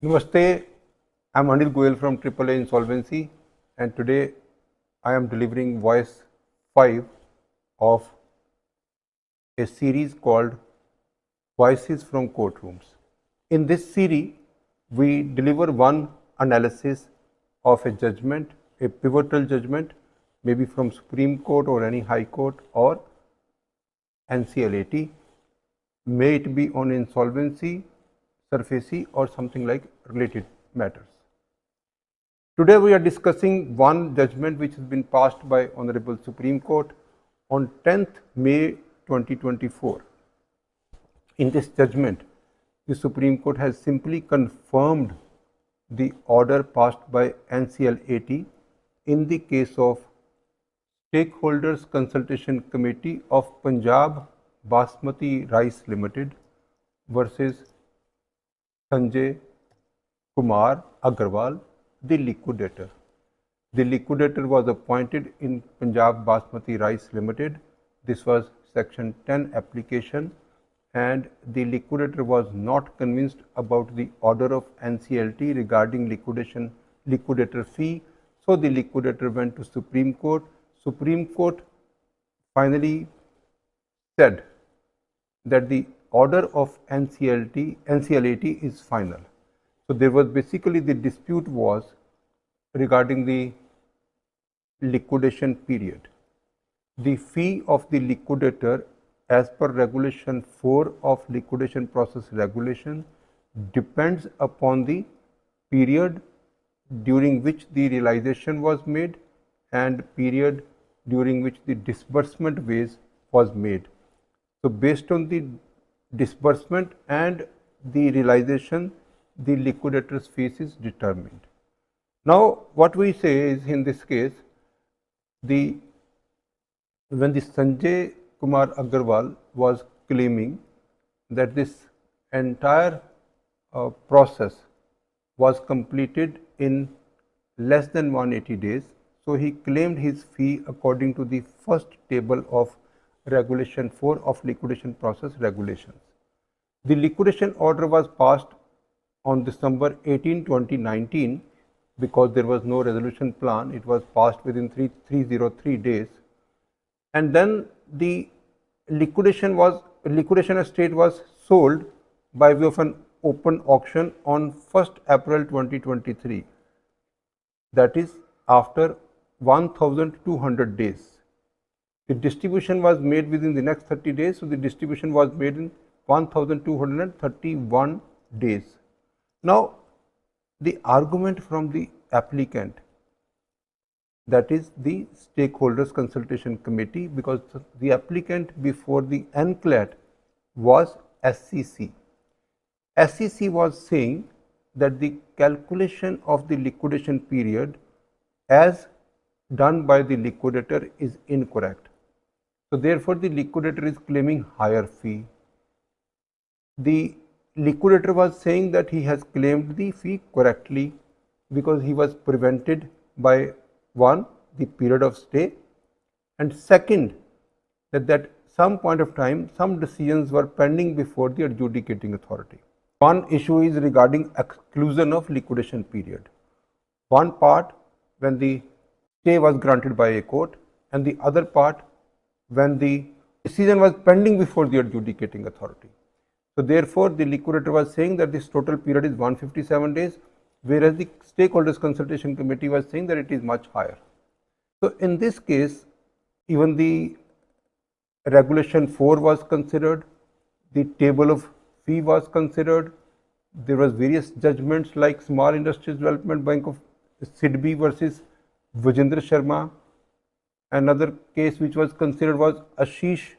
Namaste, I am Anil Goel from AAA Insolvency, and today I am delivering voice 5 of a series called Voices from Courtrooms. In this series, we deliver one analysis of a judgment, a pivotal judgment, maybe from Supreme Court or any High Court or NCLAT, may it be on insolvency, surfacy or something like related matters. Today we are discussing one judgment which has been passed by Honorable Supreme Court on 10th May 2024. In this judgment, the Supreme Court has simply confirmed the order passed by NCLAT in the case of Stakeholders Consultation Committee of Punjab Basmati Rice Limited versus Sanjay Kumar Agarwal, the liquidator. The liquidator was appointed in Punjab Basmati Rice Limited. This was Section 10 application, and the liquidator was not convinced about the order of NCLT regarding liquidator fee. So the liquidator went to Supreme Court. Supreme Court finally said that the order of NCLAT is final. So there was basically the dispute was regarding the liquidation period. The fee of the liquidator as per regulation 4 of liquidation process regulation depends upon the period during which the realization was made and period during which the disbursement was made. So based on the disbursement and the realization, the liquidator's fees is determined. Now what we say is, in this case, when the Sanjay Kumar Agarwal was claiming that this entire process was completed in less than 180 days, so he claimed his fee according to the first table of regulation 4 of liquidation process regulations. The liquidation order was passed on December 18, 2019, because there was no resolution plan. It was passed within 303 days, and then the liquidation estate was sold by way of an open auction on 1st April 2023. That is after 1200 days. The distribution was made within the next 30 days, so the distribution was made in 1231 days. Now, the argument from the applicant, that is the Stakeholders Consultation Committee, because the applicant before the NCLAT was SCC. SCC was saying that the calculation of the liquidation period as done by the liquidator is incorrect. So therefore, the liquidator is claiming higher fee. The liquidator was saying that he has claimed the fee correctly because he was prevented by, one, the period of stay, and second, that some point of time some decisions were pending before the adjudicating authority. One issue is regarding exclusion of liquidation period. One part when the stay was granted by a court, and the other part when the decision was pending before the adjudicating authority. So therefore, the liquidator was saying that this total period is 157 days, whereas the Stakeholders Consultation Committee was saying that it is much higher. So in this case, even the regulation 4 was considered, the table of fee was considered, there was various judgments like Small Industries Development Bank of Sidbi versus Vijendra Sharma. Another case which was considered was Ashish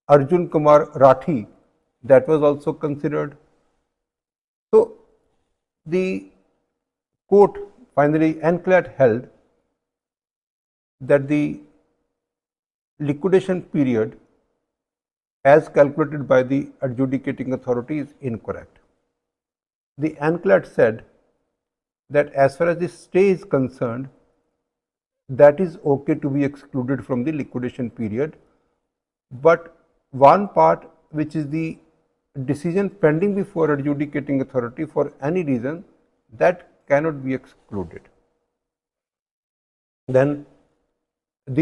Arjun Kumar Rathi, that was also considered. So the court finally, NCLAT, held that the liquidation period as calculated by the adjudicating authority is incorrect. The NCLAT said that as far as the stay is concerned, that is okay to be excluded from the liquidation period, but one part, which is the decision pending before adjudicating authority for any reason, that cannot be excluded. Then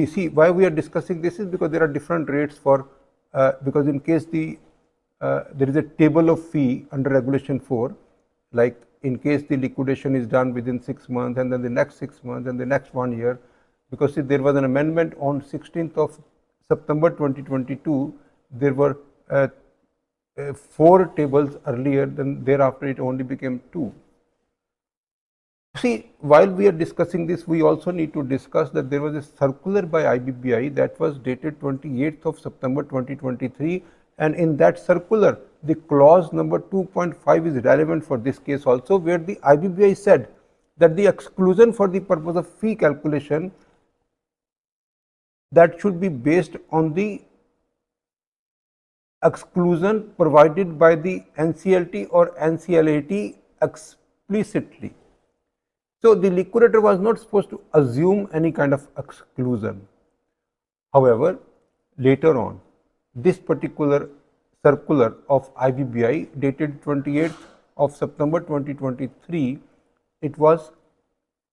see why we are discussing this is because there are different rates for because in case there is a table of fee under regulation 4, like in case the liquidation is done within 6 months and then the next 6 months and the next 1 year, because see, there was an amendment on 16th of September 2022, there were 4 tables earlier, then thereafter it only became 2. See, while we are discussing this, we also need to discuss that there was a circular by IBBI that was dated 28th of September 2023, and in that circular, the clause number 2.5 is relevant for this case also, where the IBBI said that the exclusion for the purpose of fee calculation that should be based on the exclusion provided by the NCLT or NCLAT explicitly. So, the liquidator was not supposed to assume any kind of exclusion. However, later on, this particular circular of IBBI dated 28th of September 2023, it was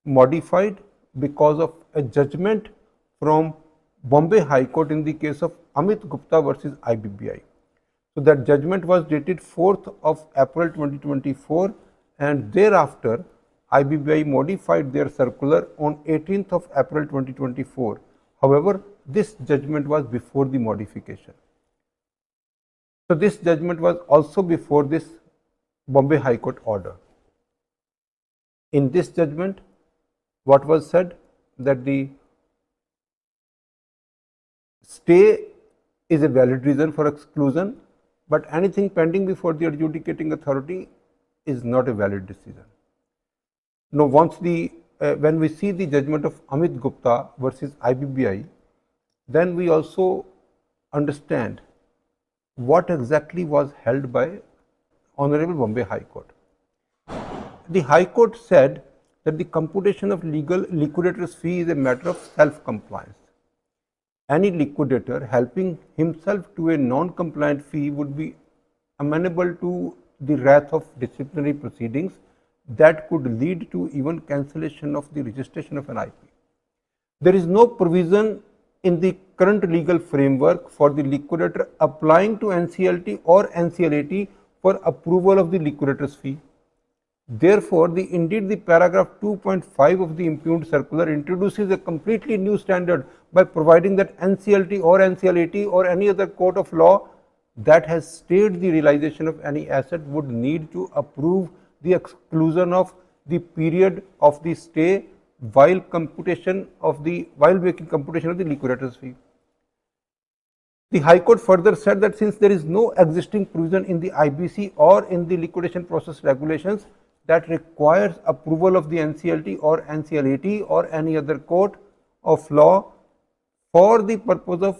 modified because of a judgment from Bombay High Court in the case of Amit Gupta versus IBBI. So, that judgment was dated 4th of April 2024, and thereafter IBBI modified their circular on 18th of April 2024. However, this judgment was before the modification. So, this judgment was also before this Bombay High Court order. In this judgment, what was said? That the stay is a valid reason for exclusion, but anything pending before the adjudicating authority is not a valid decision. Now, once when we see the judgment of Amit Gupta versus IBBI, then we also understand what exactly was held by Honorable Bombay High Court. The High Court said that the computation of liquidator's fee is a matter of self-compliance. Any liquidator helping himself to a non-compliant fee would be amenable to the wrath of disciplinary proceedings that could lead to even cancellation of the registration of an IP. There is no provision in the current legal framework for the liquidator applying to NCLT or NCLAT for approval of the liquidator's fee. Therefore, indeed the paragraph 2.5 of the impugned circular introduces a completely new standard by providing that NCLT or NCLAT or any other court of law that has stayed the realization of any asset would need to approve the exclusion of the period of the stay while making computation of the liquidator's fee. The High Court further said that since there is no existing provision in the IBC or in the liquidation process regulations that requires approval of the NCLT or NCLAT or any other court of law for the purpose of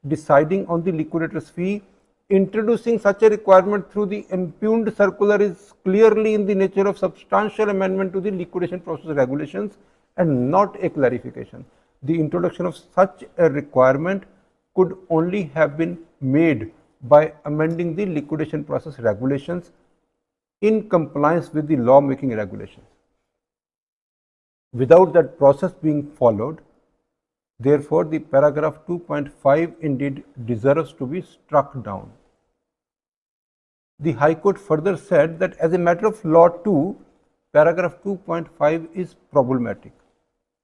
deciding on the liquidator's fee, introducing such a requirement through the impugned circular is clearly in the nature of substantial amendment to the liquidation process regulations and not a clarification. The introduction of such a requirement could only have been made by amending the liquidation process regulations in compliance with the law making regulations. Without that process being followed, therefore, the paragraph 2.5 indeed deserves to be struck down. The High Court further said that as a matter of law too, paragraph 2.5 is problematic.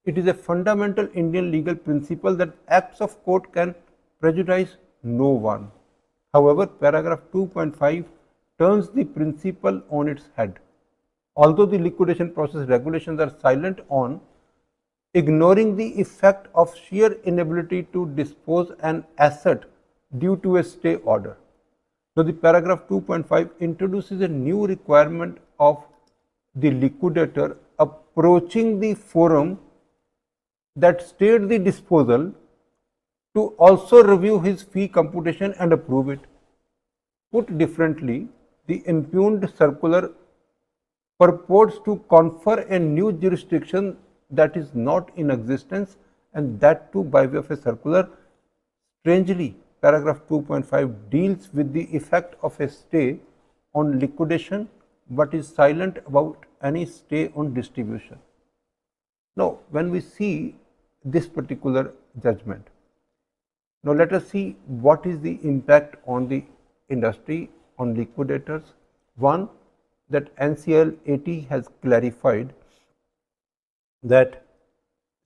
It is a fundamental Indian legal principle that acts of court can prejudice no one. However, paragraph 2.5 turns the principle on its head. Although the liquidation process regulations are silent on ignoring the effect of sheer inability to dispose an asset due to a stay order. So, the paragraph 2.5 introduces a new requirement of the liquidator approaching the forum that stayed the disposal to also review his fee computation and approve it. Put differently, the impugned circular purports to confer a new jurisdiction that is not in existence, and that too by way of a circular. Strangely, paragraph 2.5 deals with the effect of a stay on liquidation but is silent about any stay on distribution. Now, when we see this particular judgment, now let us see what is the impact on the industry, on liquidators. One, that NCLAT has clarified that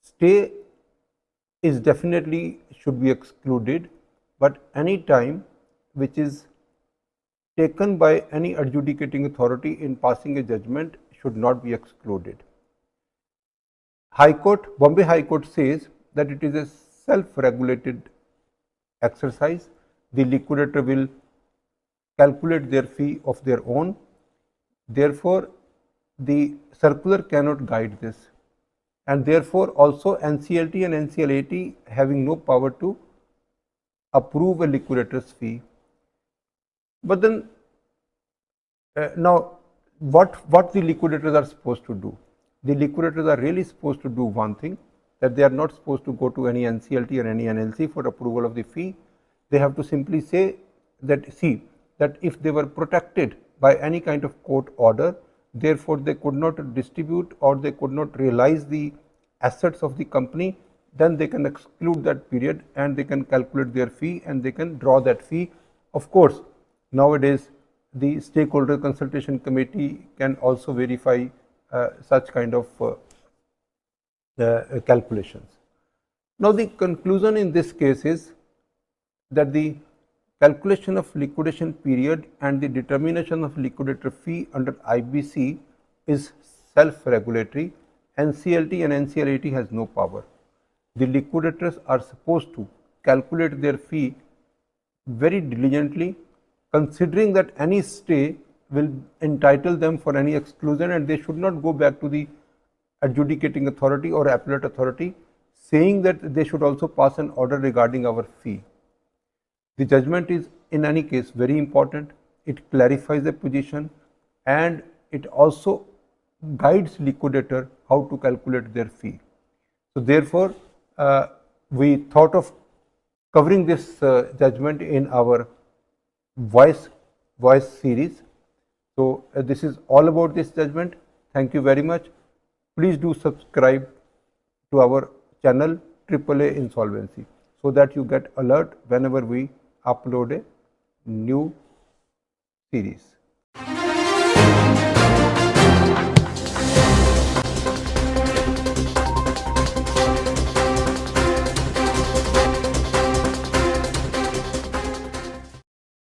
stay is definitely should be excluded, but any time which is taken by any adjudicating authority in passing a judgment should not be excluded. High Court, Bombay High Court says that it is a self-regulated exercise. The liquidator will calculate their fee of their own. Therefore, the circular cannot guide this, and therefore also NCLT and NCLAT having no power to approve a liquidator's fee. But then now what the liquidators are supposed to do? The liquidators are really supposed to do one thing, that they are not supposed to go to any NCLT or any NLC for approval of the fee. They have to simply say that, see, that if they were protected by any kind of court order, therefore they could not distribute or they could not realize the assets of the company, then they can exclude that period and they can calculate their fee and they can draw that fee. Of course, nowadays the stakeholder consultation committee can also verify such kind of calculations. Now, the conclusion in this case is that the calculation of liquidation period and the determination of liquidator fee under IBC is self-regulatory. NCLT and NCLAT has no power. The liquidators are supposed to calculate their fee very diligently, considering that any stay will entitle them for any exclusion, and they should not go back to the adjudicating authority or appellate authority saying that they should also pass an order regarding our fee. The judgment is in any case very important. It clarifies the position and it also guides liquidator how to calculate their fee. So therefore, we thought of covering this judgment in our voice series. So this is all about this judgment. Thank you very much. Please do subscribe to our channel AAA Insolvency so that you get alert whenever we upload a new series.